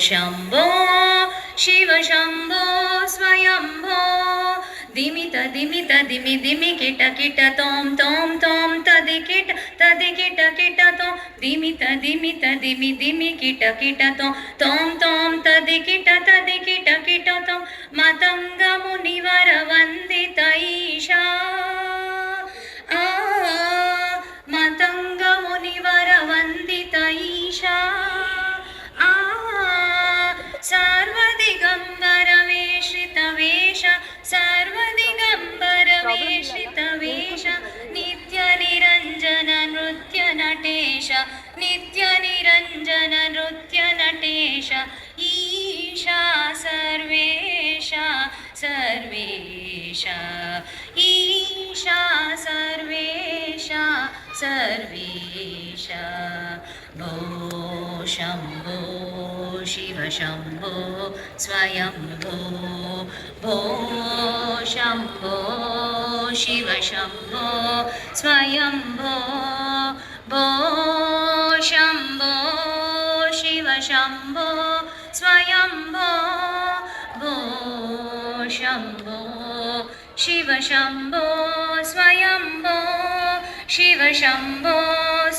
शम्भो शिव शम्भो स्वयम्भो दिमित दिमित दिमि दिमि किट किट तोम तोम तोम तदि किट किट तोम दिमित दिमित दिमि दिमि किट तोम तोम तोम तदि किट किट तोम मतंग मुनिवर वंदित ईशा मतंग मुनिवर वंदित ईशा सर्वदिगंबर वेशित वेश सर्वदिगंबर वेशित वेश नित्य निरंजन नृत्य नटेश नित्य निरंजन नृत्य नटेश ईशा सर्वेश सर्वेश ईशा सर्वेश सर्वेश भो शम्भो शिव शम्भो स्वयम्भो भो शम्भो शिव शम्भो स्वयम्भो भो शम्भो शिव शम्भो स्वयम्भो भो शम्भो शिव शम्भो स्वयम्भो शिव शम्भो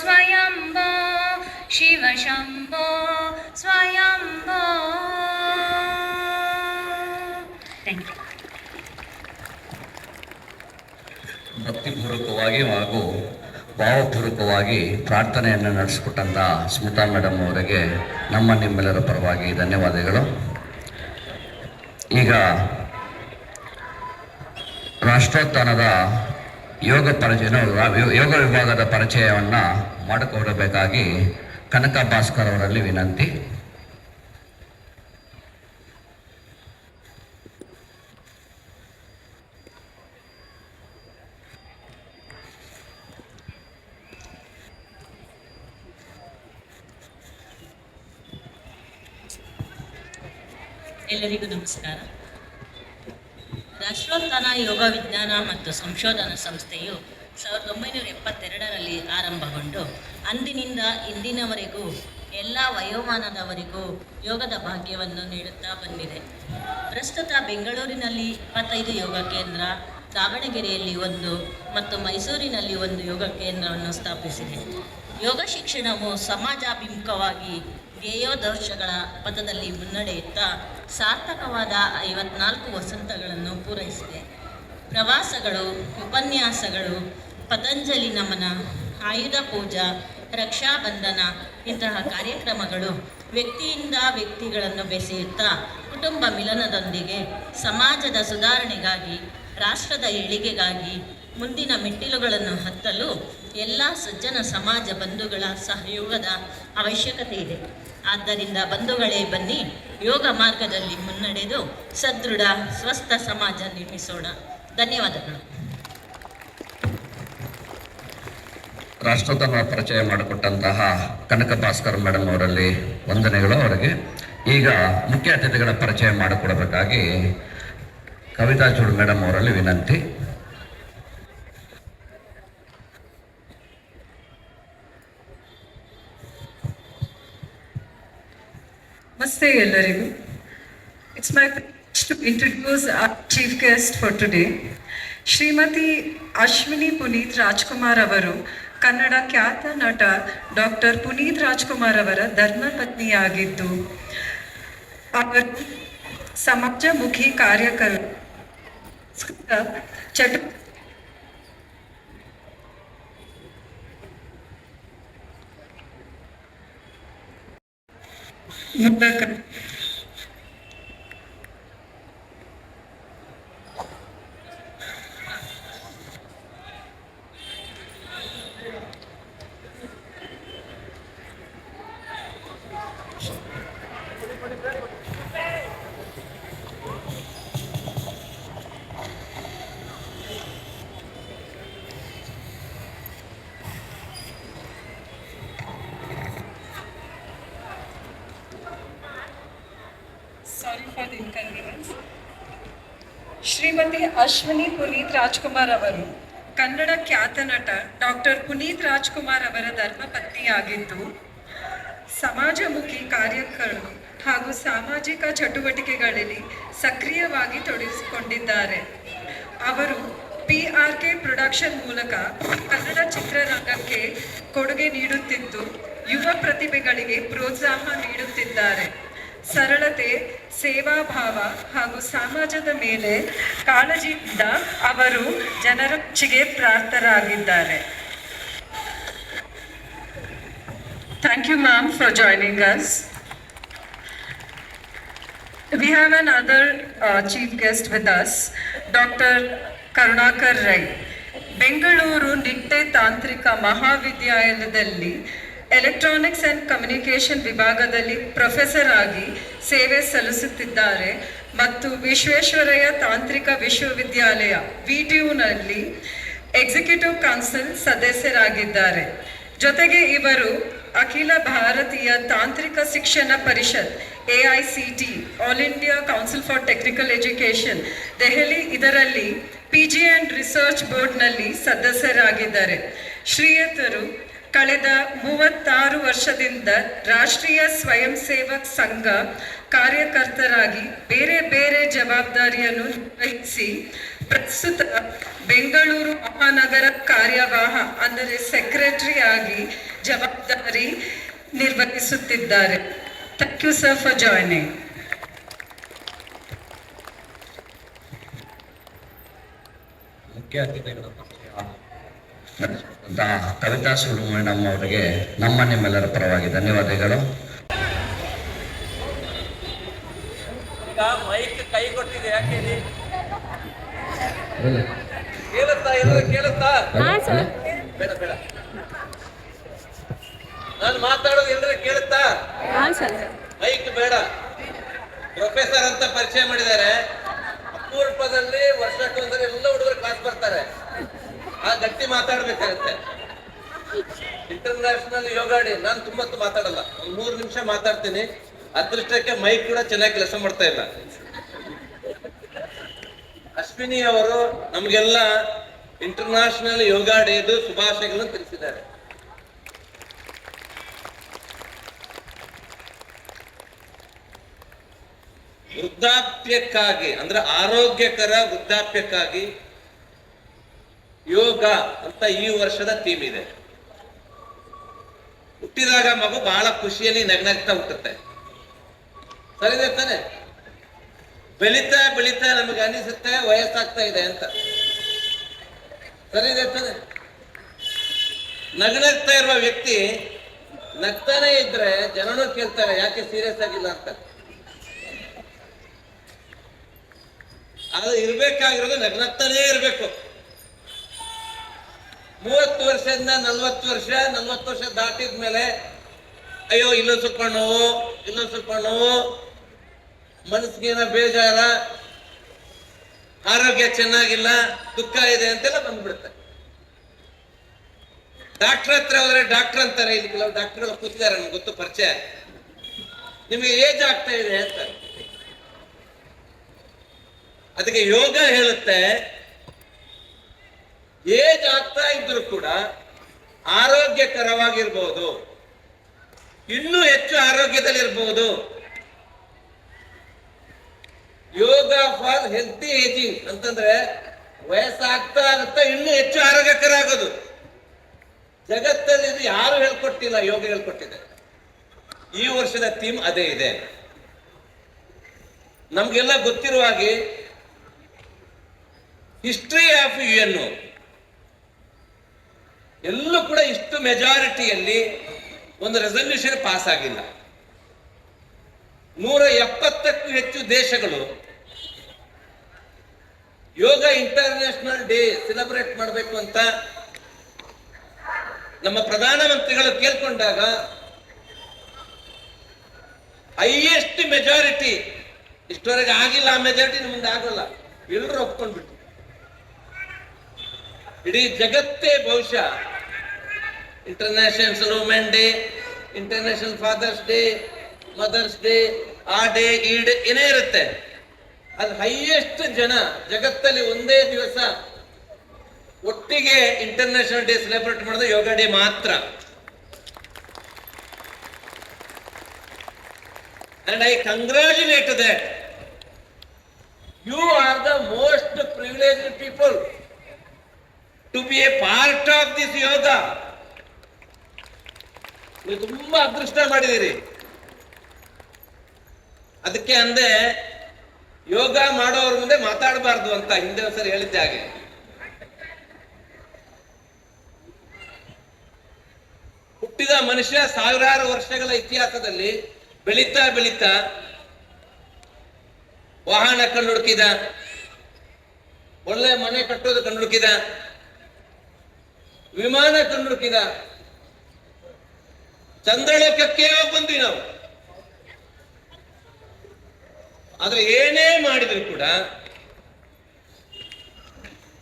स्वयम्भो शिव शम्भो स्वयम्भो ಥ್ಯಾಂಕ್ ಯು. ಭಕ್ತಿಪೂರ್ವಕವಾಗಿ ಹಾಗೂ ಭಾವಪೂರ್ವಕವಾಗಿ ಪ್ರಾರ್ಥನೆಯನ್ನು ನಡೆಸಿಕೊಟ್ಟಂಥ ಸ್ಮಿತಾ ಮೇಡಮ್ ಅವರಿಗೆ ನಿಮ್ಮೆಲ್ಲರ ಪರವಾಗಿ ಧನ್ಯವಾದಗಳು. ಈಗ ರಾಷ್ಟ್ರೋತ್ಥಾನದ ಯೋಗ ವಿಭಾಗದ ಪರಿಚಯವನ್ನು ಮಾಡಿಕೊಡಬೇಕಾಗಿ ಕನಕ ಭಾಸ್ಕರ್ ಅವರಲ್ಲಿ ವಿನಂತಿ. ಎಲ್ಲರಿಗೂ ನಮಸ್ಕಾರ. ರಾಷ್ಟ್ರೋತ್ಥಾನ ಯೋಗ ವಿಜ್ಞಾನ ಮತ್ತು ಸಂಶೋಧನಾ ಸಂಸ್ಥೆಯು 1972ರಲ್ಲಿ ಆರಂಭಗೊಂಡು ಅಂದಿನಿಂದ ಇಂದಿನವರೆಗೂ ಎಲ್ಲ ವಯೋಮಾನದವರಿಗೂ ಯೋಗದ ಭಾಗ್ಯವನ್ನು ನೀಡುತ್ತಾ ಬಂದಿದೆ. ಪ್ರಸ್ತುತ ಬೆಂಗಳೂರಿನಲ್ಲಿ 25 ಯೋಗ ಕೇಂದ್ರ, ದಾವಣಗೆರೆಯಲ್ಲಿ 1 ಮತ್ತು ಮೈಸೂರಿನಲ್ಲಿ 1 ಯೋಗ ಕೇಂದ್ರವನ್ನು ಸ್ಥಾಪಿಸಿದೆ. ಯೋಗ ಶಿಕ್ಷಣವು ಸಮಾಜಾಭಿಮುಖವಾಗಿ ಧ್ಯೇಯೋದ್ದೇಶಗಳ ಪಥದಲ್ಲಿ ಮುನ್ನಡೆಯುತ್ತಾ ಸಾರ್ಥಕವಾದ 54 ವಸಂತಗಳನ್ನು ಪೂರೈಸಿದೆ. ಪ್ರವಾಸಗಳು, ಉಪನ್ಯಾಸಗಳು, ಪತಂಜಲಿ ನಮನ, ಆಯುಧ ಪೂಜಾ, ರಕ್ಷಾಬಂಧನ ಇಂತಹ ಕಾರ್ಯಕ್ರಮಗಳು ವ್ಯಕ್ತಿಯಿಂದ ವ್ಯಕ್ತಿಗಳನ್ನು ಬೆಸೆಯುತ್ತಾ ಕುಟುಂಬ ಮಿಲನದೊಂದಿಗೆ ಸಮಾಜದ ಸುಧಾರಣೆಗಾಗಿ, ರಾಷ್ಟ್ರದ ಏಳಿಗೆಗಾಗಿ ಮುಂದಿನ ಮೆಟ್ಟಿಲುಗಳನ್ನು ಹತ್ತಲು ಎಲ್ಲ ಸಜ್ಜನ ಸಮಾಜ ಬಂಧುಗಳ ಸಹಯೋಗದ ಅವಶ್ಯಕತೆ ಇದೆ. ಆದ್ದರಿಂದ ಬಂಧುಗಳೇ, ಬನ್ನಿ ಯೋಗ ಮಾರ್ಗದಲ್ಲಿ ಮುನ್ನಡೆದು ಸದೃಢ ಸ್ವಸ್ಥ ಸಮಾಜ ನಿರ್ಮಿಸೋಣ. ಧನ್ಯವಾದಗಳು. ರಾಷ್ಟ್ರೋತ್ಥಾನ ಪರಿಚಯ ಮಾಡಿಕೊಟ್ಟಂತಹ ಕನಕ ಭಾಸ್ಕರ್ ಮೇಡಮ್ ಅವರಲ್ಲಿ ವಂದನೆಗಳು ಅವರಿಗೆ. ಈಗ ಮುಖ್ಯ ಅತಿಥಿಗಳ ಪರಿಚಯ ಮಾಡಿಕೊಡಬೇಕಾಗಿ ಕವಿತಾ ಚೂಡ್ ಮೇಡಮ್ ಅವರಲ್ಲಿ ವಿನಂತಿ. ನಮಸ್ತೆ ಎಲ್ಲರಿಗೂ. It's my privilege to introduce our chief guest for today. Shrimati Ashwini Puneeth Rajkumar ಅವರು ಕನ್ನಡ ಖ್ಯಾತ ನಟ ಡಾಕ್ಟರ್ ಪುನೀತ್ ರಾಜ್ಕುಮಾರ್ ಅವರ ಧರ್ಮಪತ್ನಿಯಾಗಿದ್ದು, ಅವರು ಸಮಾಜಮುಖಿ ಕಾರ್ಯಕರ್ತ ಮೂಲಕ ಶ್ರೀಮತಿ ಅಶ್ವಿನಿ ಪುನೀತ್ ರಾಜ್ಕುಮಾರ್ ಅವರು ಕನ್ನಡ ಖ್ಯಾತ ನಟ ಡಾಕ್ಟರ್ ಪುನೀತ್ ರಾಜ್ಕುಮಾರ್ ಅವರ ಧರ್ಮಪತ್ನಿಯಾಗಿದ್ದು, ಸಮಾಜಮುಖಿ ಕಾರ್ಯಕರ್ತ ಹಾಗೂ ಸಾಮಾಜಿಕ ಚಟುವಟಿಕೆಗಳಲ್ಲಿ ಸಕ್ರಿಯವಾಗಿ ತೊಡಗಿಸಿಕೊಂಡಿದ್ದಾರೆ. ಅವರು PRK ಪ್ರೊಡಕ್ಷನ್ ಮೂಲಕ ಕನ್ನಡ ಚಿತ್ರರಂಗಕ್ಕೆ ಕೊಡುಗೆ ನೀಡುತ್ತಿದ್ದು ಯುವ ಪ್ರತಿಭೆಗಳಿಗೆ ಪ್ರೋತ್ಸಾಹ ನೀಡುತ್ತಿದ್ದಾರೆ. ಸರಳತೆ, ಸೇವಾಭಾವ ಹಾಗೂ ಸಮಾಜದ ಮೇಲೆ ಕಾಳಜಿಯಿಂದ ಅವರು ಜನರ ಮೆಚ್ಚುಗೆ ಪಾತ್ರರಾಗಿದ್ದಾರೆ. Thank you, ma'am, for joining us. We have another chief guest with us, Dr. Karunakar Rai. Bengaluru Nitte ತಾಂತ್ರಿಕ ಮಹಾವಿದ್ಯಾಲಯದಲ್ಲಿ ಎಲೆಕ್ಟ್ರಾನಿಕ್ಸ್ ಆ್ಯಂಡ್ ಕಮ್ಯುನಿಕೇಷನ್ ವಿಭಾಗದಲ್ಲಿ ಪ್ರೊಫೆಸರ್ ಆಗಿ ಸೇವೆ ಸಲ್ಲಿಸುತ್ತಿದ್ದಾರೆ ಮತ್ತು ವಿಶ್ವೇಶ್ವರಯ್ಯ ತಾಂತ್ರಿಕ ವಿಶ್ವವಿದ್ಯಾಲಯ VTUನಲ್ಲಿ ಎಕ್ಸಿಕ್ಯೂಟಿವ್ ಕೌನ್ಸಿಲ್ ಸದಸ್ಯರಾಗಿದ್ದಾರೆ. ಜೊತೆಗೆ ಇವರು ಅಖಿಲ ಭಾರತೀಯ ತಾಂತ್ರಿಕ ಶಿಕ್ಷಣ ಪರಿಷತ್ AICT all India council for technical education Delhi ಇದರಲ್ಲಿ PG ಆ್ಯಂಡ್ ರಿಸರ್ಚ್ ಬೋರ್ಡ್ನಲ್ಲಿ ಸದಸ್ಯರಾಗಿದ್ದಾರೆ. ಶ್ರೀಯುತರು ಕಳೆದ 36 ವರ್ಷದಿಂದ ರಾಷ್ಟ್ರೀಯ ಸ್ವಯಂ ಸೇವಕ್ ಸಂಘ ಕಾರ್ಯಕರ್ತರಾಗಿ ಬೇರೆ ಬೇರೆ ಜವಾಬ್ದಾರಿಯನ್ನು ನಿರ್ವಹಿಸಿ ಪ್ರಸ್ತುತ ಬೆಂಗಳೂರು ಮಹಾನಗರ ಕಾರ್ಯವಾಹ ಅಂದರೆ ಸೆಕ್ರೆಟರಿ ಆಗಿ ಜವಾಬ್ದಾರಿ ನಿರ್ವಹಿಸುತ್ತಿದ್ದಾರೆ. Thank you sir for joining. ಮುಖ್ಯ ಅತಿಥಿಗಳ ಕವಿತಾ ಸುಳು ಮೇಡಮ್ ಅವರಿಗೆ ನಿಮ್ಮೆಲ್ಲರ ಪರವಾಗಿ ಧನ್ಯವಾದಗಳು. ಈಗ ಮೈಕ್ ಕೈ ಕೊಟ್ಟಿದೆ ಯಾಕೆ ಕೇಳುತ್ತಾ? ಎಲ್ಲರೂ ಕೇಳುತ್ತಾ? ಬೇಡ ಬೇಡ, ನಾನು ಮಾತಾಡೋದು ಎಲ್ಲರೂ ಕೇಳುತ್ತಾ? ಮೈಕ್ ಬೇಡ. ಪ್ರೊಫೆಸರ್ ಅಂತ ಪರಿಚಯ ಮಾಡಿದ್ದಾರೆ. ಅಪೂರ್ವದಲ್ಲಿ ವರ್ಷಕ್ಕೊಂದ್ಸರಿ ಎಲ್ಲ ಹುಡುಗರು ಕ್ಲಾಸ್ ಬರ್ತಾರೆ. ಆ ಗಟ್ಟಿ ಮಾತಾಡ್ಬೇಕಾಗತ್ತೆ. ಇಂಟರ್ನ್ಯಾಷನಲ್ ಯೋಗ ಡೇ ನಾನು ತುಂಬಾ ಮಾತಾಡಲ್ಲ, ಒಂದು 3 ನಿಮಿಷ ಮಾತಾಡ್ತೀನಿ. ಅದೃಷ್ಟಕ್ಕೆ ಮೈಕ್ ಕೂಡ ಚೆನ್ನಾಗಿ ಕೆಲಸ ಮಾಡ್ತಾ ಇಲ್ಲ. ಅಶ್ವಿನಿ ಅವರು ನಮ್ಗೆಲ್ಲ ಇಂಟರ್ನ್ಯಾಷನಲ್ ಯೋಗ ಡೇದು ಶುಭಾಶಯಗಳನ್ನು ತಿಳಿಸಿದ್ದಾರೆ. ವೃದ್ಧಾಪ್ಯಕ್ಕಾಗಿ ಅಂದ್ರೆ ಆರೋಗ್ಯಕರ ವೃದ್ಧಾಪ್ಯಕ್ಕಾಗಿ ಯೋಗ ಅಂತ ಈ ವರ್ಷದ ಥೀಮ್ ಇದೆ. ಹುಟ್ಟಿದಾಗ ಮಗು ಬಹಳ ಖುಷಿಯಲ್ಲಿ ನಗ್ನಗ್ತಾ ಹುಟ್ಟುತ್ತೆ, ಸರಿದೆ ತಾನೆ? ಬೆಳೀತಾ ಬೆಳೀತಾ ನಮಗೆ ಅನಿಸುತ್ತೆ ವಯಸ್ಸಾಗ್ತಾ ಇದೆ ಅಂತ, ಸರಿದೆ ತಾನೆ? ನಗ್ನಗ್ತಾ ಇರುವ ವ್ಯಕ್ತಿ ನಗ್ತಾನೆ ಇದ್ರೆ ಜನನು ಕೇಳ್ತಾರೆ ಯಾಕೆ ಸೀರಿಯಸ್ ಆಗಿಲ್ಲ ಅಂತ. ಅದು ಇರ್ಬೇಕಾಗಿರೋದು ನಗ್ನಗ್ತಾನೇ ಇರ್ಬೇಕು. 30 ವರ್ಷದಿಂದ 40 ವರ್ಷ, 40 ವರ್ಷ ದಾಟಿದ ಮೇಲೆ ಅಯ್ಯೋ ಇಲ್ಲೊಂದು ಸ್ವಲ್ಪ ನೋವು, ಮನಸ್ಸಿಗೇನ ಬೇಜಾರ, ಆರೋಗ್ಯ ಚೆನ್ನಾಗಿಲ್ಲ, ದುಃಖ ಇದೆ ಅಂತೆಲ್ಲ ಬಂದ್ಬಿಡುತ್ತೆ. ಡಾಕ್ಟರ್ ಹತ್ರ ಹೋದ್ರೆ ಡಾಕ್ಟರ್ ಅಂತಾರೆ, ಇಲ್ಲಿ ಕೆಲವು ಡಾಕ್ಟರ್ಗಳು ಕೂತಿದ್ದಾರೆ, ನಮ್ಗೆ ಗೊತ್ತು, ಪರಿಚಯ. ನಿಮಗೆ ಏಜ್ ಆಗ್ತಾ ಇದೆ ಅಂತ. ಅದಕ್ಕೆ ಯೋಗ ಹೇಳುತ್ತೆ ಏಜ್ ಆಗ್ತಾ ಇದ್ರು ಕೂಡ ಆರೋಗ್ಯಕರವಾಗಿರ್ಬೋದು, ಇನ್ನೂ ಹೆಚ್ಚು ಆರೋಗ್ಯದಲ್ಲಿರ್ಬೋದು. ಯೋಗ ಫಾರ್ ಹೆಲ್ತಿ ಏಜಿಂಗ್ ಅಂತಂದ್ರೆ ವಯಸ್ಸಾಗ್ತಾ ಆಗುತ್ತಾ ಇನ್ನೂ ಹೆಚ್ಚು ಆರೋಗ್ಯಕರ ಆಗೋದು. ಜಗತ್ತಲ್ಲಿ ಇದು ಯಾರು ಹೇಳ್ಕೊಟ್ಟಿಲ್ಲ, ಯೋಗ ಹೇಳ್ಕೊಟ್ಟಿದೆ. ಈ ವರ್ಷದ ಥೀಮ್ ಅದೇ ಇದೆ. ನಮ್ಗೆಲ್ಲ ಗೊತ್ತಿರುವ ಹಾಗೆ ಹಿಸ್ಟ್ರಿ ಆಫ್ UN ಎಲ್ಲೂ ಕೂಡ ಇಷ್ಟು ಮೆಜಾರಿಟಿಯಲ್ಲಿ ಒಂದು ರೆಸಲ್ಯೂಷನ್ ಪಾಸ್ ಆಗಿಲ್ಲ. 170ಕ್ಕೂ ಹೆಚ್ಚು ದೇಶಗಳು ಯೋಗ ಇಂಟರ್ನ್ಯಾಷನಲ್ ಡೇ ಸೆಲೆಬ್ರೇಟ್ ಮಾಡಬೇಕು ಅಂತ ನಮ್ಮ ಪ್ರಧಾನಮಂತ್ರಿಗಳು ಕೇಳ್ಕೊಂಡಾಗ ಹೈಯೆಸ್ಟ್ ಮೆಜಾರಿಟಿ, ಇಷ್ಟವರೆಗೆ ಆಗಿಲ್ಲ ಆ ಮೆಜಾರಿಟಿ, ಮುಂದೆ ಆಗೋಲ್ಲ, ಎಲ್ಲರೂ ಒಪ್ಕೊಂಡ್ಬಿಟ್ಟು ಇಡೀ ಜಗತ್ತೇ ಬಹುಶಃ international women day, international father's day, mother's day, ಆ ಡೇ ಈ ಡೇ ಏನೇ ಇರುತ್ತೆ, ಅದು ಹೈಯೆಸ್ಟ್ ಜನ ಜಗತ್ತಲ್ಲಿ ಒಂದೇ ದಿವಸ ಒಟ್ಟಿಗೆ ಇಂಟರ್ನ್ಯಾಷನಲ್ ಡೇ ಸೆಲೆಬ್ರೇಟ್ ಮಾಡೋದು ಯೋಗ ಡೇ ಮಾತ್ರ. and I congratulate that. You are the most privileged people to be a part of this yoga. ನೀವು ತುಂಬಾ ಅದೃಷ್ಟ ಮಾಡಿದ್ದೀರಿ. ಅದಕ್ಕೆ ಅಂದೆ ಯೋಗ ಮಾಡೋರ ಮುಂದೆ ಮಾತಾಡಬಾರ್ದು ಅಂತ ಹಿಂದೆ ಒಂದ್ಸರಿ ಹೇಳಿದ್ದೆ. ಹಾಗೆ ಹುಟ್ಟಿದ ಮನುಷ್ಯ ಸಾವಿರಾರು ವರ್ಷಗಳ ಇತಿಹಾಸದಲ್ಲಿ ಬೆಳೀತಾ ಬೆಳೀತಾ ವಾಹನ ಕಂಡುಹುಡುಕಿದ, ಒಳ್ಳೆ ಮನೆ ಕಟ್ಟೋದು ಕಂಡುಹುಡುಕಿದ, ವಿಮಾನ ಕಂಡುಹುಡುಕಿದ, ಚಂದ್ರಲೋಕಕ್ಕೆ ಹೋಗಿ ಬಂದ್ವಿ ನಾವು. ಆದ್ರೆ ಏನೇ ಮಾಡಿದ್ರು ಕೂಡ,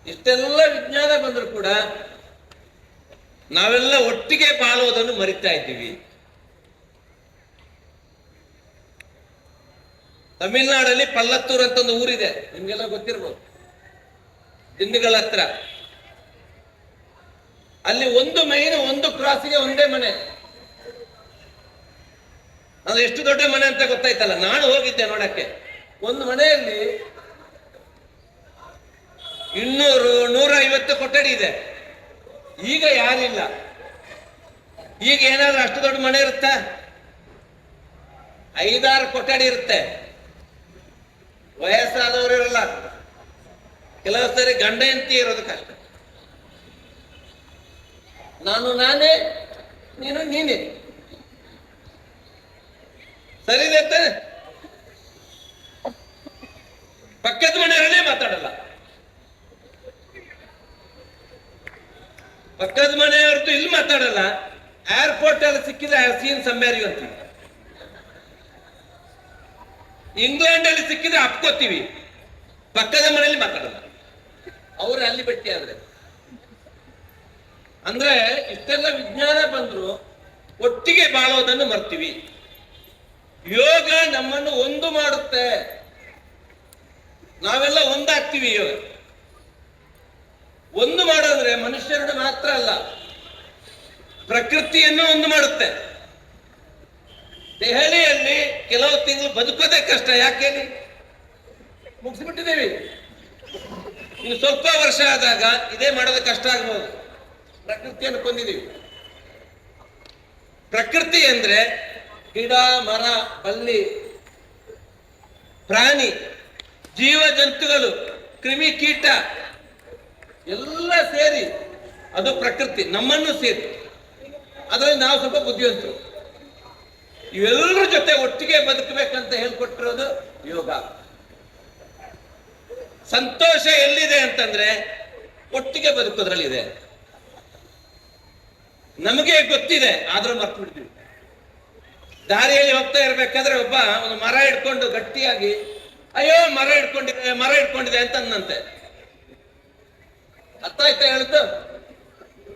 ಇಷ್ಟೆಲ್ಲ ವಿಜ್ಞಾನ ಬಂದ್ರು ಕೂಡ ನಾವೆಲ್ಲ ಒಟ್ಟಿಗೆ ಬಾಳುವುದನ್ನು ಮರಿತಾ ಇದ್ದೀವಿ. ತಮಿಳುನಾಡಲ್ಲಿ ಪಲ್ಲತ್ತೂರ್ ಅಂತ ಒಂದು ಊರಿದೆ, ನಿಮ್ಗೆಲ್ಲ ಗೊತ್ತಿರ್ಬೋದು, ದಿಂಡಿಗಳ ಹತ್ರ. ಅಲ್ಲಿ ಒಂದು ಮೈನು ಒಂದು ಕ್ರಾಸಿಗೆ ಒಂದೇ ಮನೆ. ಅದು ಎಷ್ಟು ದೊಡ್ಡ ಮನೆ ಅಂತ ಗೊತ್ತಾಯ್ತಲ್ಲ. ನಾನು ಹೋಗಿದ್ದೆ ನೋಡಕ್ಕೆ. ಒಂದು ಮನೆಯಲ್ಲಿ 200-150 ಕೊಠಡಿ ಇದೆ. ಈಗ ಯಾರಿಲ್ಲ. ಈಗ ಏನಾದ್ರೂ ಅಷ್ಟು ದೊಡ್ಡ ಮನೆ ಇರುತ್ತಾ? 5-6 ಕೊಠಡಿ ಇರುತ್ತೆ. ವಯಸ್ಸಾದವರು ಇರಲ್ಲ, ಕೆಲವು ಸರಿ ಗಂಡ ಹೆಂಡತಿ ಇರೋದು ಕಷ್ಟ. ನಾನು ನಾನೇ, ನೀನು ನೀನೇ, ಸರಿ ಇದೆ. ಪಕ್ಕದ ಮನೆಯವರನ್ನೇ ಮಾತಾಡಲ್ಲ. ಪಕ್ಕದ ಮನೆಯವ್ರದ್ದು ಇಲ್ಲಿ ಮಾತಾಡಲ್ಲ. ಏರ್ಪೋರ್ಟ್ ಅಲ್ಲಿ ಸಿಕ್ಕಿದ್ರೆ ಸೀನ್ ಸಂಬ್ಯಾರಿ ಅಂತೀವಿ. ಇಂಗ್ಲೆಂಡ್ ಅಲ್ಲಿ ಸಿಕ್ಕಿದ್ರೆ ಅಪ್ಕೋತೀವಿ. ಪಕ್ಕದ ಮನೆಯಲ್ಲಿ ಮಾತಾಡಲ್ಲ. ಅವ್ರು ಅಲ್ಲಿ ಭೇಟಿ ಆದ್ರೆ. ಅಂದ್ರೆ ಇಷ್ಟೆಲ್ಲ ವಿಜ್ಞಾನ ಬಂದ್ರು ಒಟ್ಟಿಗೆ ಬಾಳೋದನ್ನು ಮರ್ತೀವಿ. ಯೋಗ ನಮ್ಮನ್ನು ಒಂದು ಮಾಡುತ್ತೆ. ನಾವೆಲ್ಲ ಒಂದಾಗ್ತೀವಿ. ಯೋಗ ಒಂದು ಮಾಡೋದ್ರೆ ಮನುಷ್ಯರನ್ನು ಮಾತ್ರ ಅಲ್ಲ, ಪ್ರಕೃತಿಯನ್ನು ಒಂದು ಮಾಡುತ್ತೆ. ದೆಹಲಿಯಲ್ಲಿ ಕೆಲವು ತಿಂಗಳು ಬದುಕೋದೇ ಕಷ್ಟ. ಯಾಕೆ? ಮುಗಿಸ್ಬಿಟ್ಟಿದ್ದೀವಿ. ಇನ್ನು ಸ್ವಲ್ಪ ವರ್ಷ ಆದಾಗ ಇದೇ ಮಾಡೋದು ಕಷ್ಟ ಆಗ್ಬೋದು. ಪ್ರಕೃತಿಯನ್ನು ಕೊಂದಿದ್ದೀವಿ. ಪ್ರಕೃತಿ ಅಂದ್ರೆ ಗಿಡ, ಮರ, ಬಳ್ಳಿ, ಪ್ರಾಣಿ, ಜೀವ ಜಂತುಗಳು, ಕ್ರಿಮಿ ಕೀಟ ಎಲ್ಲ ಸೇರಿ ಅದು ಪ್ರಕೃತಿ. ನಮ್ಮನ್ನು ಸೇರಿ ಅದರಲ್ಲಿ ನಾವು ಸ್ವಲ್ಪ ಬುದ್ಧಿವಂತರು. ಇವೆಲ್ಲರ ಜೊತೆ ಒಟ್ಟಿಗೆ ಬದುಕಬೇಕಂತ ಹೇಳ್ಕೊಟ್ಟಿರೋದು ಯೋಗ. ಸಂತೋಷ ಎಲ್ಲಿದೆ ಅಂತಂದ್ರೆ ಒಟ್ಟಿಗೆ ಬದುಕೋದ್ರಲ್ಲಿದೆ. ನಮಗೆ ಗೊತ್ತಿದೆ, ಆದ್ರೂ ಮರ್ತು ಬಿಡ್ತೀವಿ. ದಾರಿಯಲ್ಲಿ ಹೋಗ್ತಾ ಇರ್ಬೇಕಾದ್ರೆ ಒಬ್ಬ ಒಂದು ಮರ ಹಿಡ್ಕೊಂಡು ಗಟ್ಟಿಯಾಗಿ ಅಯ್ಯೋ ಮರ ಹಿಡ್ಕೊಂಡಿದೆ ಅಂತ ಅನ್ನಂತೆ. ಅರ್ಥ ಆಯ್ತಾ ಹೇಳಿದ್ದು?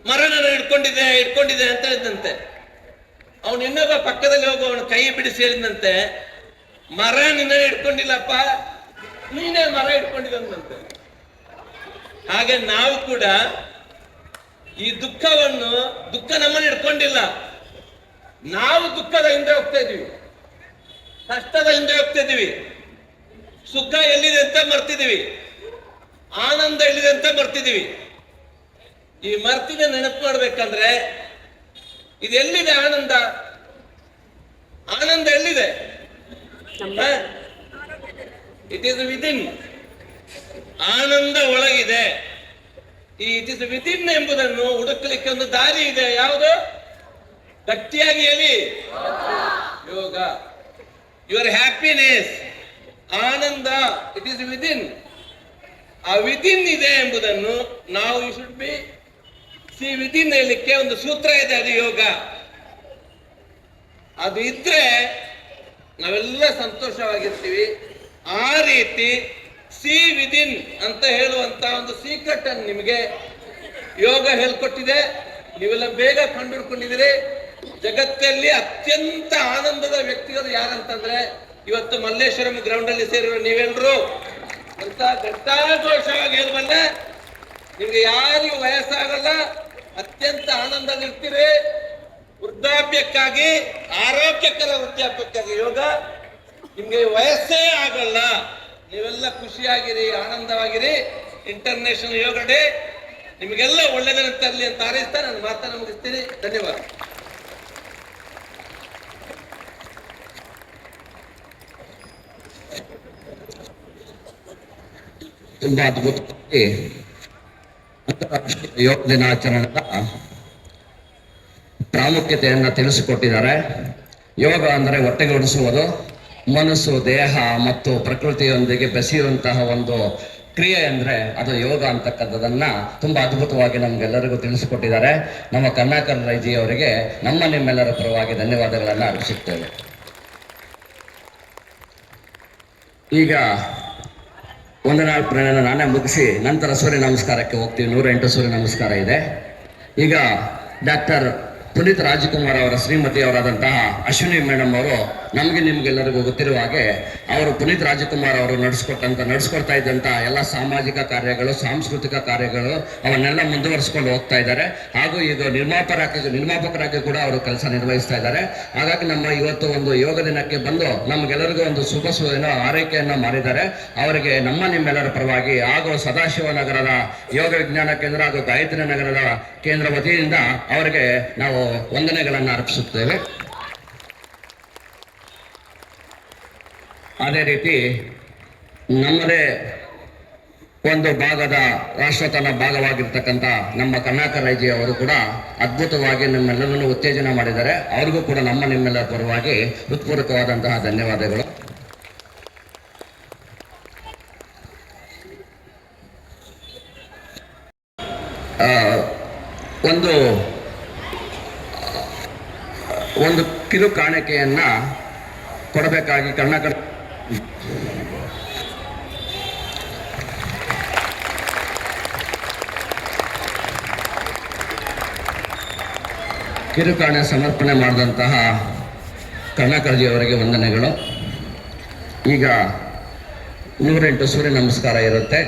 ಮರನ ಹಿಡ್ಕೊಂಡಿದೆ ಅಂತ ಹೇಳಿದಂತೆ. ಅವನು ಇನ್ನೊಬ್ಬ ಪಕ್ಕದಲ್ಲಿ ಹೋಗೋ ಅವನ ಕೈ ಬಿಡಿಸಿ ಹೇಳಿದಂತೆ, ಮರ ನಿನ್ನ ಹಿಡ್ಕೊಂಡಿಲ್ಲಪ್ಪ, ನೀನೇ ಮರ ಹಿಡ್ಕೊಂಡಿದಂತೆ. ಹಾಗೆ ನಾವು ಕೂಡ ಈ ದುಃಖ ನಮ್ಮನ್ನು ಹಿಡ್ಕೊಂಡಿಲ್ಲ. ನಾವು ದುಃಖದ ಹಿಂದೆ ಹೋಗ್ತಾ ಇದೀವಿ, ಕಷ್ಟದ ಹಿಂದೆ ಹೋಗ್ತಾ ಇದೀವಿ. ಸುಖ ಎಲ್ಲಿದೆ ಅಂತ ಮರ್ತಿದೀವಿ, ಆನಂದ ಎಲ್ಲಿದೆ ಅಂತ ಮರ್ತಿದೀವಿ. ಈ ಮರ್ತಿನ ನೆನಪು ಮಾಡ್ಬೇಕಂದ್ರೆ ಇದೆಲ್ಲಿದೆ ಆನಂದ? ಆನಂದ ಎಲ್ಲಿದೆ? It is within. ಆನಂದ ಒಳಗಿದೆ. ಈ ಇಟ್ ಇಸ್ ವಿದಿನ್ ಎಂಬುದನ್ನು ಹುಡುಕಲಿಕ್ಕೆ ಒಂದು ದಾರಿ ಇದೆ. ಯಾವುದು? ಗಟ್ಟಿಯಾಗಿ ಹೇಳಿ, ಯೋಗ. ಯುವರ್ ಹ್ಯಾಪಿನೆಸ್, ಆನಂದ, ಇಟ್ ಈಸ್ ವಿದಿನ್. ಆ ವಿದಿನ್ ಇದೆ ಎಂಬುದನ್ನು ನಾವು you should be see within ಹೇಳಲಿಕ್ಕೆ ಒಂದು ಸೂತ್ರ ಇದೆ, ಅದು ಯೋಗ. ಅದು ಇದ್ರೆ ನಾವೆಲ್ಲ ಸಂತೋಷವಾಗಿರ್ತೀವಿ. ಆ ರೀತಿ ಸಿ ವಿದಿನ್ ಅಂತ ಹೇಳುವಂತ ಒಂದು ಸೀಕ್ರೆಟ್ ಅನ್ನು ನಿಮಗೆ ಯೋಗ ಹೇಳ್ಕೊಟ್ಟಿದೆ. ನೀವೆಲ್ಲ ಬೇಗ ಕಂಡುಹಿಡ್ಕೊಂಡಿದ್ದೀರಿ. ಜಗತ್ತಲ್ಲಿ ಅತ್ಯಂತ ಆನಂದದ ವ್ಯಕ್ತಿಗಳು ಯಾರಂತಂದ್ರೆ ಇವತ್ತು ಮಲ್ಲೇಶ್ವರಂ ಗ್ರೌಂಡ್ ಅಲ್ಲಿ ಸೇರಿರೋ ನೀವೆಲ್ಲರೂ ಅಂತ ಘಂಟಾಘೋಷವಾಗಿ ಹೇಳುವಲ್ಲ. ನಿಮ್ಗೆ ಯಾರಿಗೂ ವಯಸ್ಸಾಗಲ್ಲ, ಅತ್ಯಂತ ಆನಂದದಲ್ಲಿರ್ತೀರಿ. ವೃದ್ಧಾಪ್ಯಕ್ಕಾಗಿ, ಆರೋಗ್ಯಕರ ವೃದ್ಧಾಪ್ಯಕ್ಕಾಗಿ ಯೋಗ ನಿಮ್ಗೆ ವಯಸ್ಸೇ ಆಗಲ್ಲ. ನೀವೆಲ್ಲ ಖುಷಿಯಾಗಿರಿ, ಆನಂದವಾಗಿರಿ. ಇಂಟರ್ನ್ಯಾಷನಲ್ ಯೋಗ ಡೇ ನಿಮಗೆಲ್ಲ ಒಳ್ಳೆದನ್ನು ತರಲಿ ಅಂತ ಹಾರೈಸ್ತಾ ನಾನು ಮಾತನ್ನು ಮುಗಿಸ್ತೀನಿ. ಧನ್ಯವಾದ. ತುಂಬಾ ಅದ್ಭುತವಾಗಿ ಅಂತಾರಾಷ್ಟ್ರೀಯ ಯೋಗ ದಿನಾಚರಣೆಯ ಪ್ರಾಮುಖ್ಯತೆಯನ್ನು ತಿಳಿಸಿಕೊಟ್ಟಿದ್ದಾರೆ. ಯೋಗ ಅಂದರೆ ಒಟ್ಟೆಗೂಡಿಸುವುದು, ಮನಸ್ಸು, ದೇಹ ಮತ್ತು ಪ್ರಕೃತಿಯೊಂದಿಗೆ ಬೆಸೆಯುವಂತಹ ಒಂದು ಕ್ರಿಯೆ ಅಂದರೆ ಅದು ಯೋಗ ಅಂತಕ್ಕಂಥದ್ದನ್ನ ತುಂಬಾ ಅದ್ಭುತವಾಗಿ ನಮ್ಗೆಲ್ಲರಿಗೂ ತಿಳಿಸಿಕೊಟ್ಟಿದ್ದಾರೆ. ನಮ್ಮ ಕರ್ನಾಕರ್ ರೈಜಿ ಅವರಿಗೆ ನಿಮ್ಮೆಲ್ಲರ ಪರವಾಗಿ ಧನ್ಯವಾದಗಳನ್ನು ಅರ್ಪಿಸುತ್ತೇವೆ. ಈಗ ವಂದನಾ ಪ್ರೇರಣೆ ನಾನೇ ಮುಗಿಸಿ ನಂತರ ಸೂರ್ಯ ನಮಸ್ಕಾರಕ್ಕೆ ಹೋಗ್ತೀವಿ. 108 ಸೂರ್ಯ ನಮಸ್ಕಾರ ಇದೆ. ಈಗ ಡಾಕ್ಟರ್ ಪುನೀತ್ ರಾಜ್ಕುಮಾರ್ ಅವರ ಶ್ರೀಮತಿ ಅವರಾದಂತಹ ಅಶ್ವಿನಿ ಮೇಡಮ್ ಅವರು ನಿಮ್ಗೆಲ್ಲರಿಗೂ ಗೊತ್ತಿರುವ ಹಾಗೆ ಅವರು ಪುನೀತ್ ರಾಜ್ಕುಮಾರ್ ಅವರು ನಡೆಸ್ಕೊಡ್ತಾ ಇದ್ದಂಥ ಎಲ್ಲ ಸಾಮಾಜಿಕ ಕಾರ್ಯಗಳು, ಸಾಂಸ್ಕೃತಿಕ ಕಾರ್ಯಗಳು ಅವನ್ನೆಲ್ಲ ಮುಂದುವರಿಸ್ಕೊಂಡು ಹೋಗ್ತಾ ಇದ್ದಾರೆ. ಹಾಗೂ ಈಗ ನಿರ್ಮಾಪಕರಾಗಿ ಕೂಡ ಅವರು ಕೆಲಸ ನಿರ್ವಹಿಸ್ತಾ ಇದ್ದಾರೆ. ಹಾಗಾಗಿ ನಮ್ಮ ಇವತ್ತು ಒಂದು ಯೋಗ ದಿನಕ್ಕೆ ಬಂದು ನಮಗೆಲ್ಲರಿಗೂ ಒಂದು ಆರೈಕೆಯನ್ನು ಮಾಡಿದ್ದಾರೆ. ಅವರಿಗೆ ನಿಮ್ಮೆಲ್ಲರ ಪರವಾಗಿ ಹಾಗೂ ಸದಾಶಿವ ನಗರದ ಯೋಗ ವಿಜ್ಞಾನ ಕೇಂದ್ರ ಹಾಗೂ ಗಾಯತ್ರಿ ನಗರದ ಕೇಂದ್ರ ವತಿಯಿಂದ ಅವರಿಗೆ ನಾವು ವಂದನೆಗಳನ್ನು ಅರ್ಪಿಸುತ್ತೇವೆ. ಅದೇ ರೀತಿ ನಮ್ಮದೇ ಒಂದು ಭಾಗದ ರಾಷ್ಟ್ರತನ ಭಾಗವಾಗಿರ್ತಕ್ಕಂಥ ನಮ್ಮ ಕರ್ನಾಕರ್ ರೈಜಿ ಅವರು ಕೂಡ ಅದ್ಭುತವಾಗಿ ನಮ್ಮೆಲ್ಲರನ್ನು ಉತ್ತೇಜನ ಮಾಡಿದ್ದಾರೆ. ಅವ್ರಿಗೂ ಕೂಡ ನಿಮ್ಮೆಲ್ಲರ ಪರವಾಗಿ ಹೃತ್ಪೂರ್ವಕವಾದಂತಹ ಧನ್ಯವಾದಗಳು. ಒಂದು ಕಿರು ಕಾಣಿಕೆಯನ್ನ ಕೊಡಬೇಕಾಗಿ ಕರ್ನಾಟಕ ಕಿರುಕಾಣೆ ಸಮರ್ಪಣೆ ಮಾಡಿದಂತಹ ಕರ್ನಾಕರ್ಜಿ ಅವರಿಗೆ ವಂದನೆಗಳು. ಈಗ 108 ಸೂರ್ಯ ನಮಸ್ಕಾರ ಇರುತ್ತೆ.